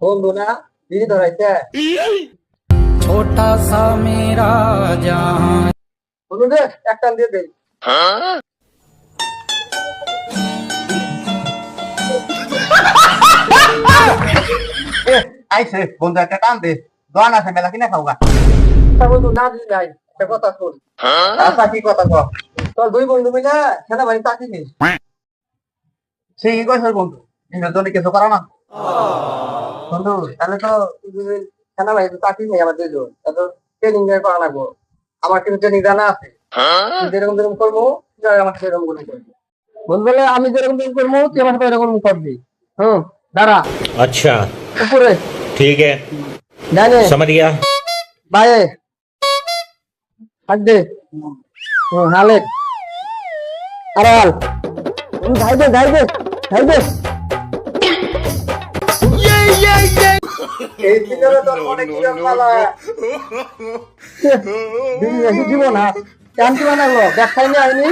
বন্ধু না বিড়ি ধরাইছে। छोटा सा मेरा जहां। বন্ধু দে একটা দিয়ে দে। আইসে বন্ধু একটা টান দে দোয়ান আছে মেলা কিনে খাওগা। তা বন্ধু না দিস নাই একটা কথা শোন। আচ্ছা কি কথা কও? তোর দুই বন্ধু মিলে সেনাবাহিনী চাকরি নিস। সে কি কইছ বন্ধু? এর জন্য কিছু করা না। বন্ধু তাহলে তো দুজন সেনাবাহিনী চাকরি নেই আমার দুইজন, তাহলে ট্রেনিং করা লাগবো। আমার কিন্তু ট্রেনিং জানা আছে। তুই যেরকম যেরকম করবো তুই আমার সেরকম গুলো করবি। বন্ধু বলে আমি যেরকম যেরকম করবো তুই আমার সাথে এরকম করবি। দাঁড়া अच्छा উপরে ठीक है জানে समझ गया। বাইরে হাত দে। হালে আড়াল ধাই দে ধাই দে ধাই দে। এই ভিতরে তোর মনে কি পালা দিদি দেখি দিব না কেন কি বানাবো দেখাই নি আইনি।